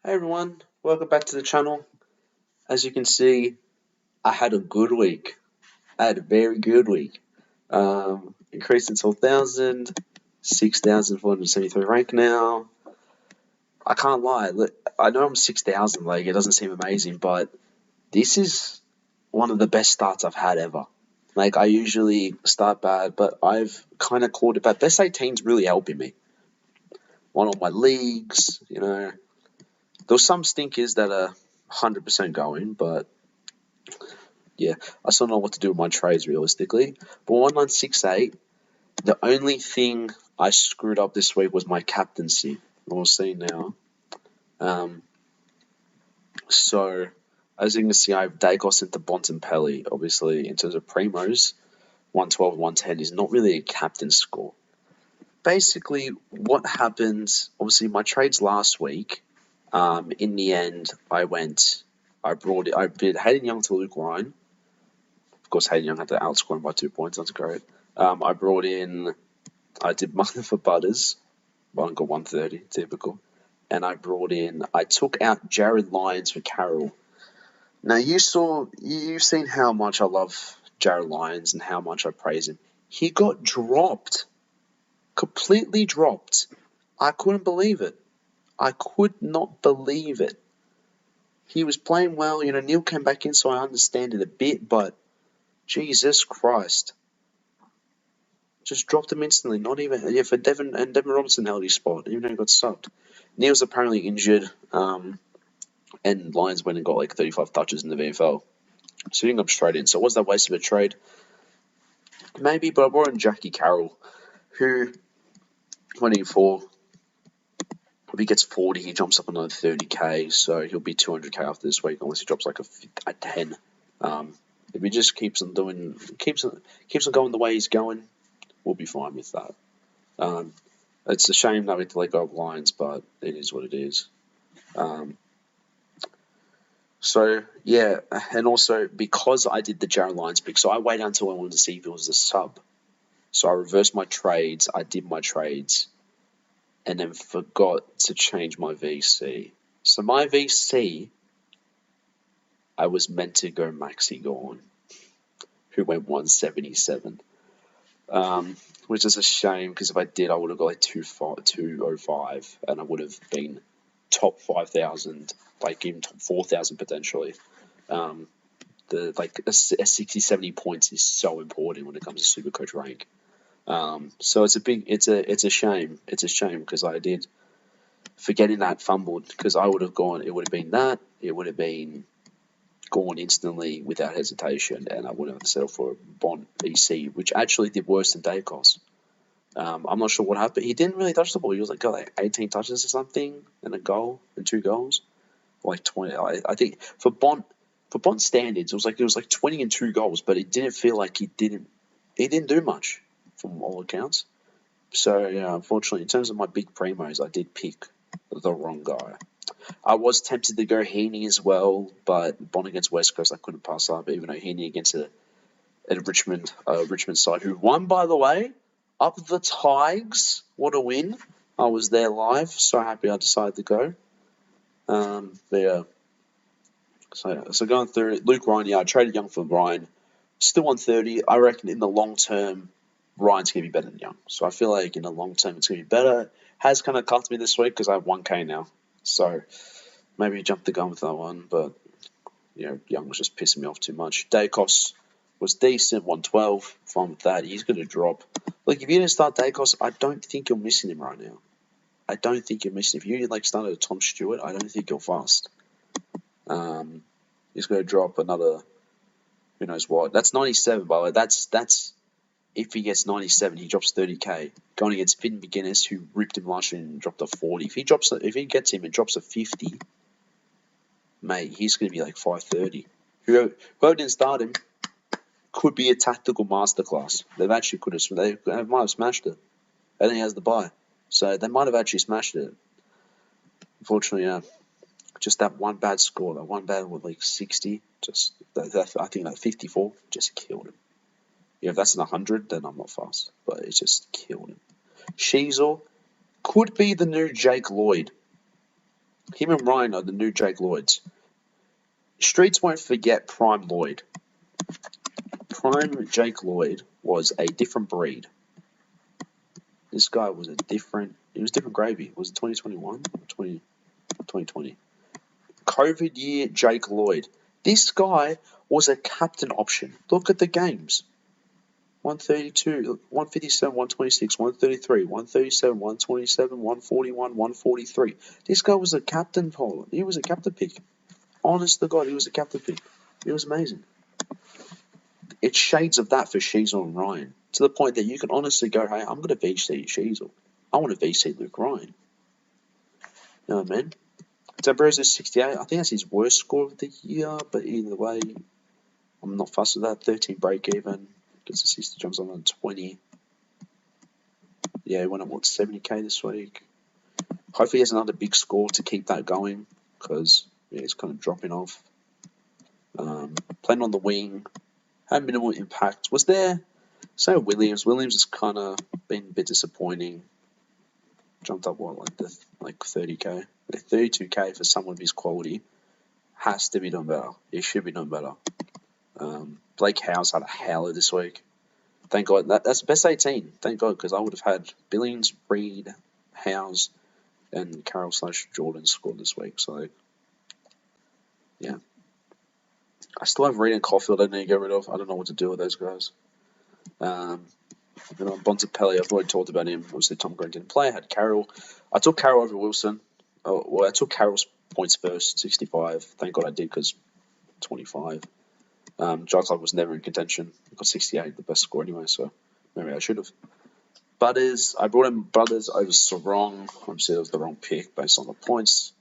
Hey everyone, welcome back to the channel. As you can see, I had a good week. I had a very good week. Increased in 12,000, 6,473 rank now. I can't lie. Look, I know I'm 6,000, like it doesn't seem amazing, but this is one of the best starts I've had ever. Like I usually start bad, but I've kind of caught it back. Best 18's really helping me. Won all my leagues. There's some stinkers that are 100% going, but yeah, I still don't know what to do with my trades realistically. But 1968, the only thing I screwed up this week was my captaincy. We'll see now. Um, so, as you can see, I have Dacos into Bontempelli. Obviously, in terms of primos, 112 110 is not really a captain score. Basically, what happened, obviously, my trades last week, in the end, I did Hayden Young to Luke Ryan. Of course, Hayden Young had to outscore him by 2 points. That's great. I did Mother for Butters. One got 130, typical. And I took out Jared Lyons for Carroll. Now, you've seen how much I love Jared Lyons and how much I praise him. He got dropped. Completely dropped. I couldn't believe it. I could not believe it. He was playing well. Neil came back in, so I understand it a bit, but Jesus Christ. Just dropped him instantly. Not even for Devin Robinson held his spot, even though he got subbed. Neil's apparently injured, and Lions went and got like 35 touches in the VFL. So he didn't come straight in. So was that waste of a trade? Maybe, but I brought in Jackie Carroll, who 24. If he gets 40, he jumps up another 30k, so he'll be 200k after this week, unless he drops like a 10. If he just keeps on going the way he's going, we'll be fine with that. It's a shame that we have to let go of Lions, but it is what it is. So yeah, and also because I did the Jared Lyons pick, so I waited until I wanted to see if it was a sub. So I reversed my trades. I did my trades, and then forgot to change my VC. So my VC, I was meant to go Maxi Gorn, who went 177. Which is a shame because if I did, I would have got like 205, and I would have been top 5,000, like even top 4,000 potentially. A 60, 70 points is so important when it comes to SuperCoach rank. So it's a shame. It's a shame because I did forgetting that fumbled because I would have gone. It would have been that. It would have been gone instantly without hesitation, and I wouldn't have settled for a Bond BC, which actually did worse than Dacos. I'm not sure what happened. He didn't really touch the ball. He was got like 18 touches or something, and a goal and 2 goals, like 20. I think for Bond standards, it was like 20 and 2 goals, but it didn't feel like he didn't do much from all accounts. So yeah, unfortunately, in terms of my big primos, I did pick the wrong guy. I was tempted to go Heaney as well, but Bond against West Coast I couldn't pass up, even though Heaney against a Richmond side who won, by the way, up the Tigers. What a win. I was there live, so happy I decided to go. Yeah. So going through it, Luke Ryan, I traded Young for Ryan. Still 130. I reckon in the long term, Ryan's going to be better than Young. So I feel like in the long term, it's going to be better. Has kind of cost me this week because I have 1k now. So maybe jump the gun with that one, but Young was just pissing me off too much. Dacos was decent, 112. Fine with that. He's going to drop. Like if you didn't start Dacos, I don't think you're missing him right now. I don't think you're missing him. If you started a Tom Stewart, I don't think you're fast. He's going to drop another. Who knows what? That's 97, by the way. That's if he gets 97, he drops 30k. Going against Finn McGuinness, who ripped him last year and dropped a 40. If he gets him and drops a 50, mate, he's going to be like 530. Whoever didn't start him could be a tactical masterclass. They might have smashed it. And then he has the bye. So they might have actually smashed it. Unfortunately, yeah. Just that one bad score, that one bad with like 60, I think that 54 just killed him. If that's an 100, then I'm not fast. But it just killed him. Sheasel could be the new Jake Lloyd. Him and Ryan are the new Jake Lloyds. Streets won't forget Prime Lloyd. Prime Jake Lloyd was a different breed. This guy was different gravy. Was it 2021 or 2020? COVID year Jake Lloyd. This guy was a captain option. Look at the games. 132, 157, 126, 133, 137, 127, 141, 143. This guy was a captain poll. He was a captain pick. Honest to God, he was a captain pick. It was amazing. It's shades of that for Sheasel and Ryan. To the point that you can honestly go, hey, I'm going to VC Sheasel. I want to VC Luke Ryan. You know what I mean? Zambrose is 68. I think that's his worst score of the year, but either way, I'm not fussed with that. 13 break even. Gets a 60 jumps on 20. Yeah, he went up, 70k this week. Hopefully he has another big score to keep that going, because he's kind of dropping off. Playing on the wing. Had minimal impact. Was there... So Williams has kind of been a bit disappointing. Jumped up, 30k? 32k for someone of his quality. Has to be done better. He should be done better. Blake Howes had a howler this week. Thank God. That's best 18. Thank God, because I would have had Billings, Reed, Howes, and Carroll/Jordan scored this week. So, yeah. I still have Reed and Caulfield I need to get rid of. I don't know what to do with those guys. Bontempelli, I've already talked about him. Obviously, Tom Green didn't play. I had Carroll. I took Carroll over Wilson. I took Carroll's points first, 65. Thank God I did, because 25. Jai Clark was never in contention. I got 68, the best score anyway, so maybe I should have. Butters, I brought in Butters over Sarong. Obviously, that was the wrong pick based on the points.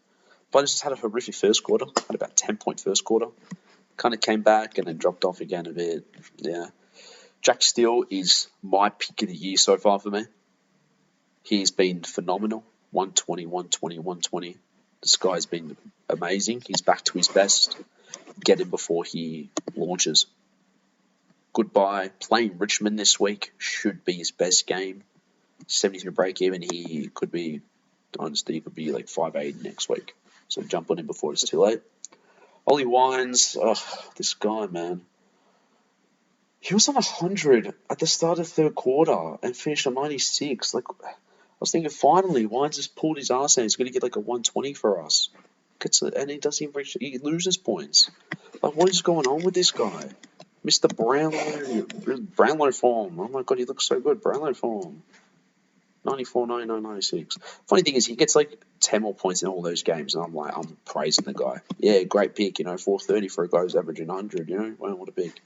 Butters just had a horrific first quarter. Had about 10-point first quarter. Kind of came back and then dropped off again a bit. Yeah. Jack Steele is my pick of the year so far for me. He's been phenomenal. 120, 120, 120. This guy's been amazing. He's back to his best. Get him before he launches. Goodbye. Playing Richmond this week should be his best game. 73 break even. He could be, honestly, he could be like 5'8" next week. So jump on him before it's too late. Ollie Wines, this guy, man. He was on 100 at the start of third quarter and finished on 96. Like, I was thinking, finally, Wines has pulled his arse out. He's going to get like a 120 for us. And he doesn't even reach. He loses points. Like, what is going on with this guy? Mr. Brownlow form. Oh my God, he looks so good. Brownlow form. 94, 99, 96. Funny thing is, he gets like 10 more points in all those games, and I'm praising the guy. Yeah, great pick, 430 for a guy who's averaging 100, wow, what a pick.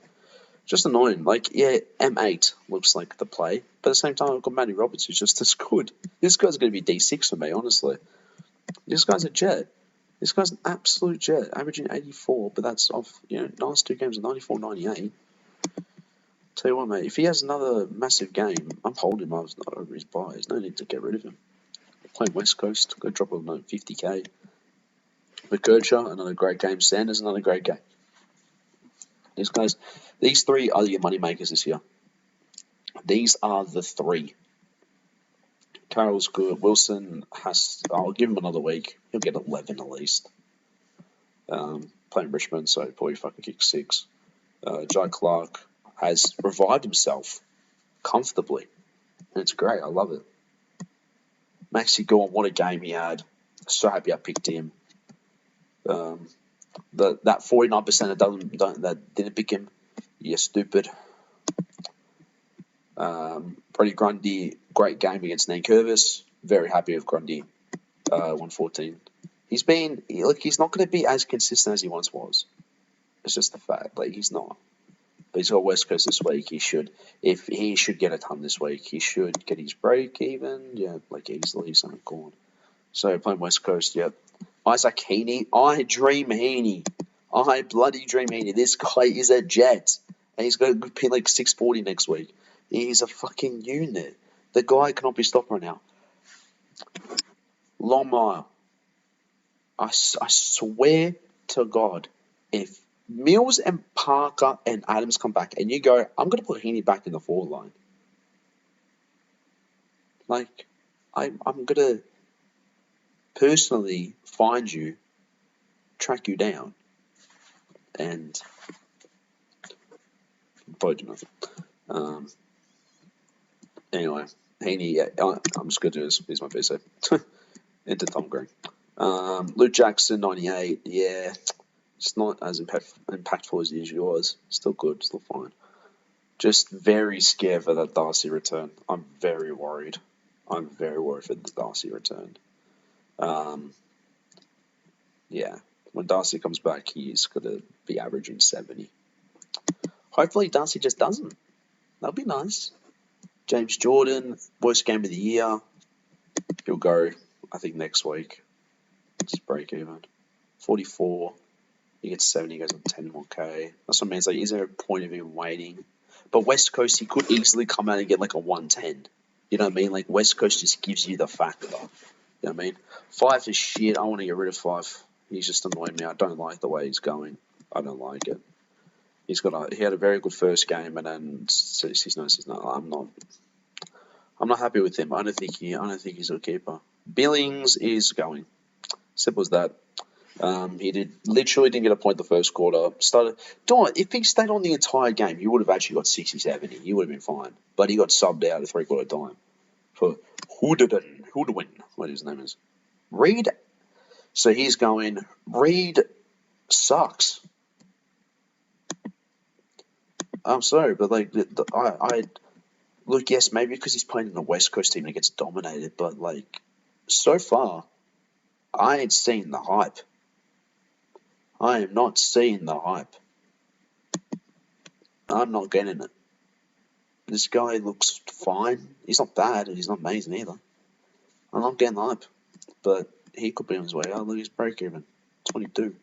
Just annoying. Like, yeah, M8 looks like the play, but at the same time, I've got Matty Roberts, who's just as good. This guy's going to be D6 for me, honestly. This guy's a jet. This guy's an absolute jet, averaging 84, but that's off, last two games of 94, 98. Tell you what, mate, if he has another massive game, I'm holding him over his buy. There's no need to get rid of him. Playing West Coast, go drop him 50k. McKercher, another great game. Sanders, another great game. These three are your money makers this year. These are the three. Carroll's good. Wilson I'll give him another week. He'll get 11 at least. Playing Richmond, so probably fucking kick 6. Jai Clark has revived himself comfortably. And it's great. I love it. Maxi Gorn, what a game he had. So happy I picked him. That 49% that didn't pick him, you're stupid. Brody Grundy, great game against Nankervis. Very happy with Grundy. 114. He's not going to be as consistent as he once was. It's just the fact. He's not. But he's got West Coast this week. He should get a ton this week. He should get his break even. Yeah, easily. Something gone. So playing West Coast, yep. Isaac Heaney. I dream Heaney. I bloody dream Heaney. This guy is a jet. And he's going to be 640 next week. He's a fucking unit. The guy cannot be stopped right now. Long mile. I swear to God, if Mills and Parker and Adams come back and you go, I'm going to put Heaney back in the forward line. I'm going to... personally find you, track you down, and vote you nothing. Anyway, Heaney, I'm just going to do this. Here's my VC. Into Tom Green. Luke Jackson, 98. Yeah, it's not as impactful as it usually was. Still good, still fine. Just very scared for that Darcy return. I'm very worried. I'm very worried for the Darcy return. Yeah, when Darcy comes back, he's going to be averaging 70. Hopefully, Darcy just doesn't. That'll be nice. James Jordan, worst game of the year. He'll go, I think, next week. Just break even. 44. He gets 70, he goes on 10 more K. That's what I mean. It's like, is there a point of him waiting? But West Coast, he could easily come out and get like a 110. You know what I mean? Like, West Coast just gives you the factor. You know what I mean? 5 is shit. I want to get rid of 5. He's just annoying me. I don't like the way he's going. I don't like it. He had a very good first game, and then I'm not happy with him. I don't think he's a keeper. Billings is going. Simple as that. He literally didn't get a point the first quarter. If he stayed on the entire game, he would have actually got 60, 70. He would have been fine. But he got subbed out at 3/4 time for Hoodwin, what his name is. Reed. So he's going. Reed sucks. I'm sorry, but like look, yes, maybe because he's playing in a West Coast team and he gets dominated, but like so far, I ain't seen the hype. I am not seeing the hype. I'm not getting it. This guy looks fine. He's not bad, and he's not amazing either. I'm not getting the hype, but he could be on his way out. Look, he's break even. 22.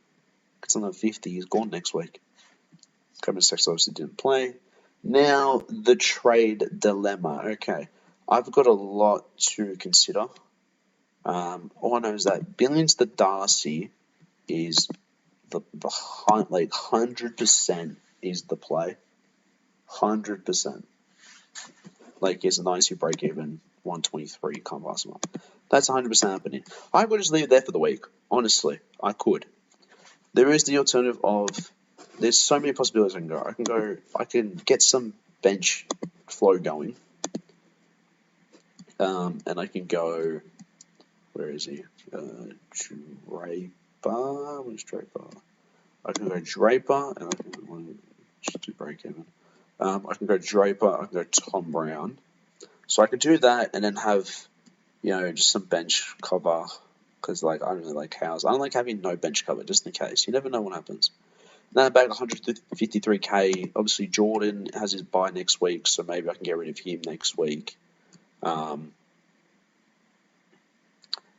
Gets another 50. He's gone next week. Coleman Sexton obviously didn't play. Now, the trade dilemma. Okay. I've got a lot to consider. All I know is that Billions to Darcy is the 100% is the play. 100%. Like, it's a nice break even, 123, can't pass him up. That's 100% happening. I could just leave it there for the week. Honestly, I could. There is the alternative of, there's so many possibilities I can go. I can get some bench flow going. And I can go, where is he? Draper. Where's Draper? I can go Draper, and I can just do break even. I can go Draper, I can go Tom Brown. So I could do that and then have, just some bench cover. Because, I don't really like Howes. I don't like having no bench cover, just in case. You never know what happens. Then about 153K. Obviously, Jordan has his bye next week, so maybe I can get rid of him next week. And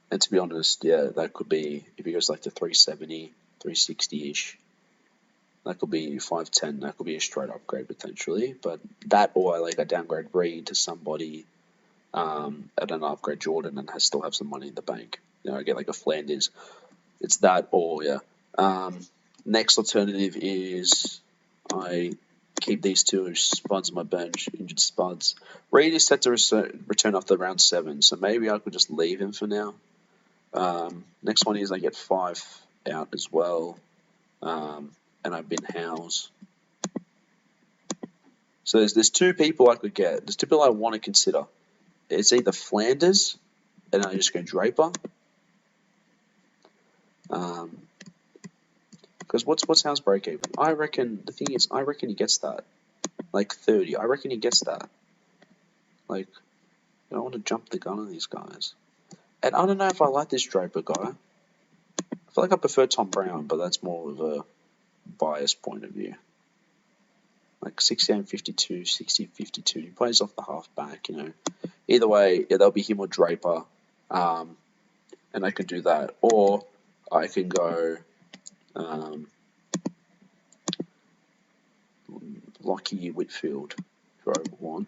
to be honest, yeah, that could be, if he goes to 370, 360-ish, that could be 510. That could be a straight upgrade potentially. But that, or I downgrade Reed to somebody, and then upgrade Jordan and still have some money in the bank. I get a Flanders. It's that, or yeah. Next alternative is I keep these two spuds on my bench, injured spuds. Reed is set to return after round 7, so maybe I could just leave him for now. Next one is I get 5 out as well, and I've been Howes. So there's 2 people I could get. There's 2 people I want to consider. It's either Flanders, and I just go Draper. Because what's Howes break even? I reckon he gets that. 30. I reckon he gets that. I don't want to jump the gun on these guys. And I don't know if I like this Draper guy. I feel like I prefer Tom Brown, but that's more of a biased point of view. 68 52, 60 52. He plays off the half back, Either way, yeah, that'll be him or Draper. And I can do that. Or I can go Lockie Whitfield, who I want.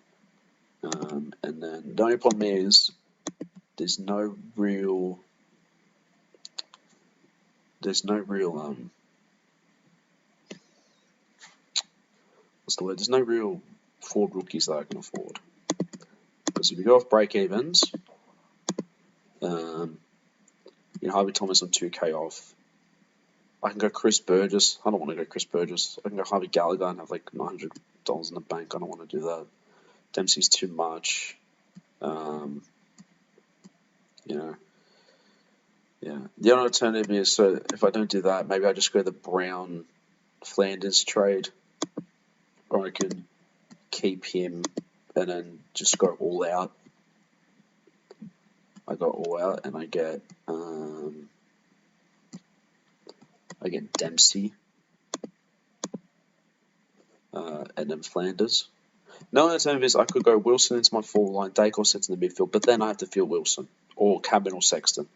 And then the only problem is there's no real what's the word? There's no real forward rookies that I can afford. Because if you go off break evens, Harvey Thomas on 2K off. I can go Chris Burgess. I don't want to go Chris Burgess. I can go Harvey Gallagher and have like $900 in the bank. I don't want to do that. Dempsey's too much. Yeah. The other alternative is, so if I don't do that, maybe I just go the Brown Flanders trade, or I can keep him and then just go all out. I go all out and I get Dempsey and then Flanders. No alternative is I could go Wilson into my forward line, Dacos into the midfield, but then I have to field Wilson or Cabin or Sexton.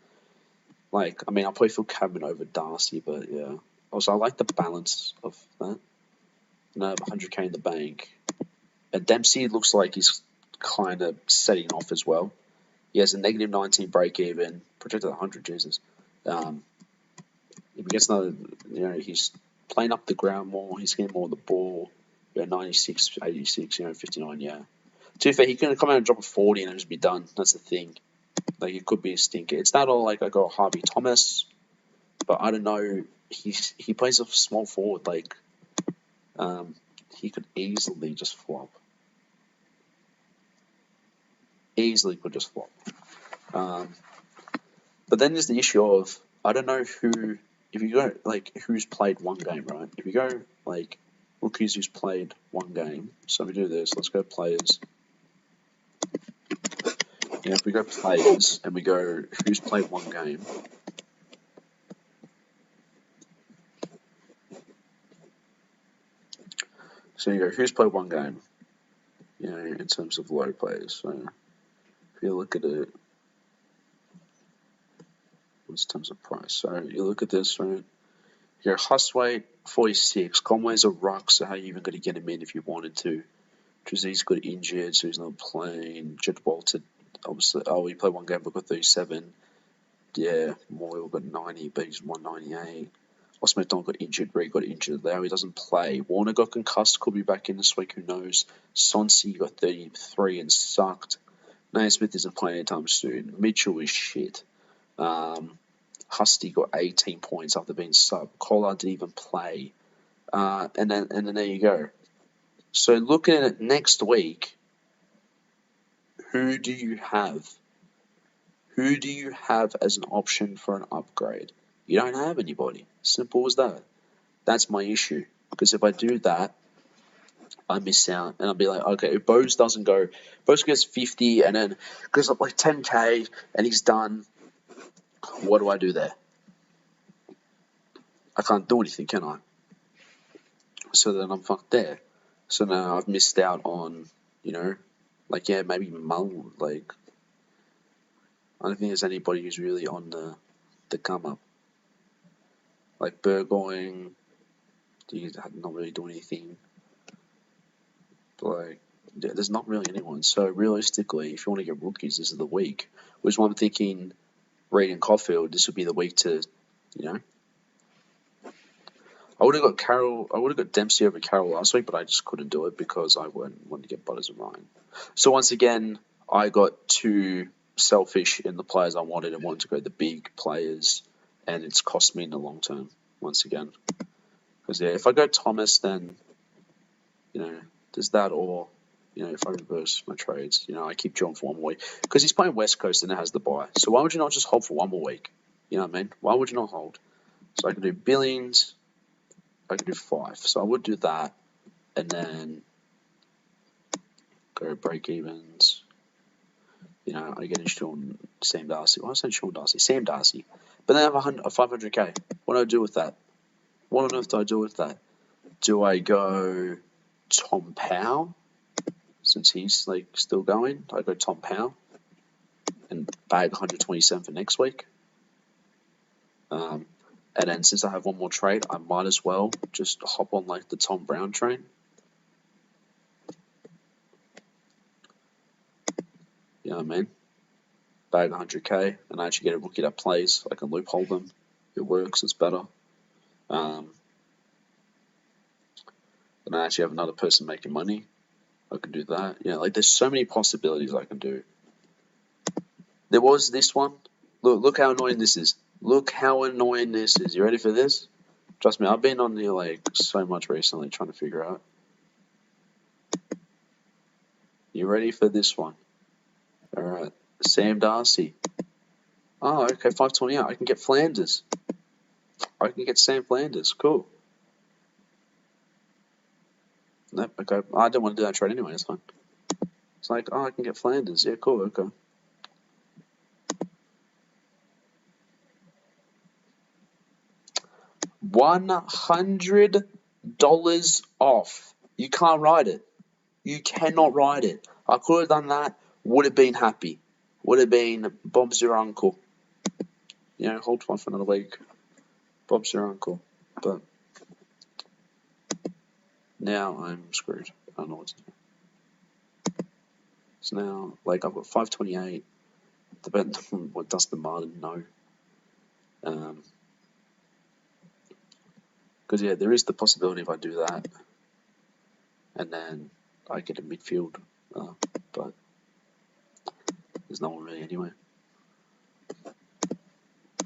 I'll probably feel Cabin over Darcy, but yeah. Also, I like the balance of that. And I have 100k in the bank. And Dempsey looks like he's kind of setting off as well. He has a negative 19 break even, projected 100, Jesus. If he gets another, he's playing up the ground more, he's getting more of the ball. 96, 86, 59, yeah. To be fair, he can come out and drop a 40 and just be done. That's the thing. It could be a stinker. It's not all I go Harvey Thomas, but I don't know. He plays a small forward. He could easily just flop. Easily could just flop. But then there's the issue of, I don't know who, if you go, who's played one game, right? If you go, look who's played one game. So we do this. Let's go players. If we go players and we go who's played one game. So you go who's played one game, in terms of low players. So if you look at it, what's terms of price? So you look at this, right? You go Huswaite, 46. Conway's a rock, so how are you even going to get him in if you wanted to? Trezee's got injured, so he's not playing. Jet Walter, obviously, he played one game but got 37. Yeah, Moyle got 90, but he's 198. Osman McDonald got injured, Reed got injured there, he doesn't play. Warner got concussed, could be back in this week, who knows. Sonsi got 33 and sucked. Naismith isn't playing anytime soon. Mitchell is shit. Husty got 18 points after being sub. Collard didn't even play. And then there you go. So looking at it next week, who do you have? Who do you have as an option for an upgrade? You don't have anybody. Simple as that. That's my issue. Because if I do that, I miss out. And I'll be like, okay, if Bose doesn't go, Bose gets 50 and then goes up 10k and he's done. What do I do there? I can't do anything, can I? So then I'm fucked there. So now I've missed out on, maybe Mull. I don't think there's anybody who's really on the come up. Burgoyne, he's not really doing anything. There's not really anyone. So realistically, if you want to get rookies, this is the week. Which one I'm thinking, Reed and Caulfield, this would be the week to, I would have got Dempsey over Carroll last week, but I just couldn't do it because I wanted to get Butters and Ryan. So once again, I got too selfish in the players I wanted and wanted to go the big players, and it's cost me in the long term once again. Because if I go Thomas, then there's that, or if I reverse my trades, I keep John for 1 more week because he's playing West Coast and it has the bye. So why would you not just hold for 1 more week? You know what I mean? Why would you not hold? So I can do Billings. I can do 5. So I would do that and then go break evens. I get interested on Sam Darcy. Why am I saying Sean Darcy? Sam Darcy. But then I have a 500k. What do I do with that? What on earth do I do with that? Do I go Tom Powell? Since he's still going, I go Tom Powell and bag 127 for next week. And then since I have 1 more trade, I might as well just hop on the Tom Brown train. You know what I mean? Bag 100k and I actually get a rookie that plays. I can loophole them. It works. It's better. And I actually have another person making money. I can do that. There's so many possibilities I can do. There was this one. Look how annoying this is. Look how annoying this is. You ready for this? Trust me, I've been on here like so much recently trying to figure out. You ready for this one? Alright. Sam Darcy. Oh, okay, 528. I can get Flanders. I can get Sam Flanders. Cool. Nope, okay. I don't want to do that trade anyway, it's fine. It's like, oh, I can get Flanders. Yeah, cool, okay. $100 off. You can't ride it. You cannot ride it. I could have done that. Would have been happy. Would have been Bob's your uncle. You know, hold on for another week. Bob's your uncle. But now I'm screwed. I don't know what to do. So now, like, I've got 528. Depending on what Dustin Martin know. Because, yeah, there is the possibility if I do that. And then I get a midfield. But there's no one really anyway.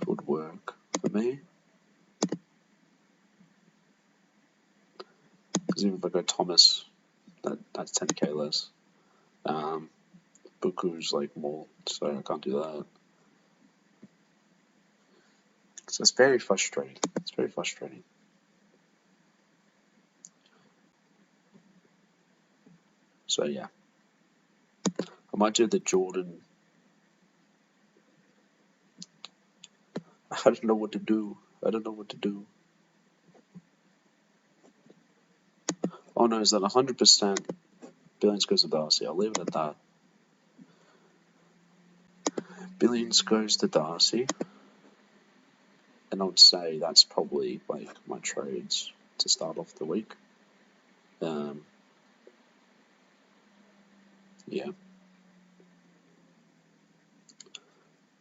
Would work for me. Because even if I go Thomas, that's 10k less. Buku's like more, so I can't do that. So it's very frustrating. It's very frustrating. So yeah, I might do the Jordan. I don't know what to do. Oh no, is that 100%? Billions goes to Darcy. I'll leave it at that. Billions goes to Darcy. And I would say that's probably like my trades to start off the week. Yeah.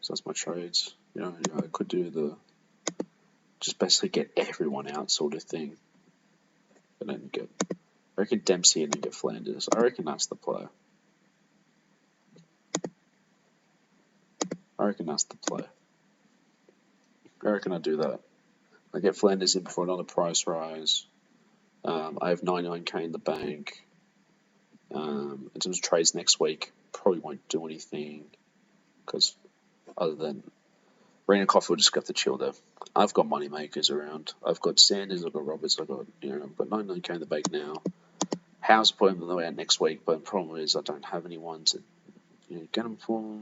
So that's my trades. You know, I could do just basically get everyone out sort of thing. And then I reckon Dempsey and then get Flanders. I reckon that's the play. I reckon I do that. I get Flanders in before another price rise. I have 99k in the bank. In terms of trades next week, probably won't do anything because other than Rena Coffee will just have to chill there. I've got money makers around. I've got Sanders, I've got Roberts, I've got 99k in the bank now. House put them out next week, but the problem is I don't have anyone to get them for.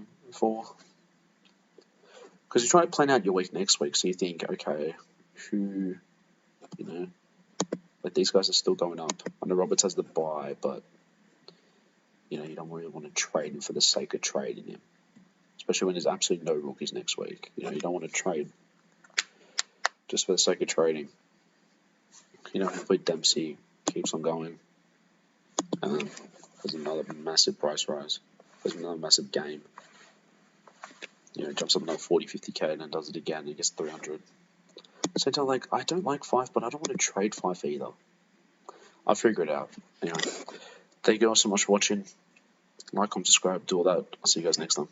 Because you try to plan out your week next week, so you think, okay, who, like these guys are still going up. I know Roberts has the buy, but you don't really want to trade him for the sake of trading him, especially when there's absolutely no rookies next week. You don't want to trade just for the sake of trading. Hopefully Dempsey keeps on going. There's another massive price rise. There's another massive game. Jumps up another 40, 50k and then does it again and he gets 300. So I don't like 5, but I don't want to trade 5 either. I'll figure it out. Anyway, thank you all so much for watching. Like, comment, subscribe, do all that. I'll see you guys next time.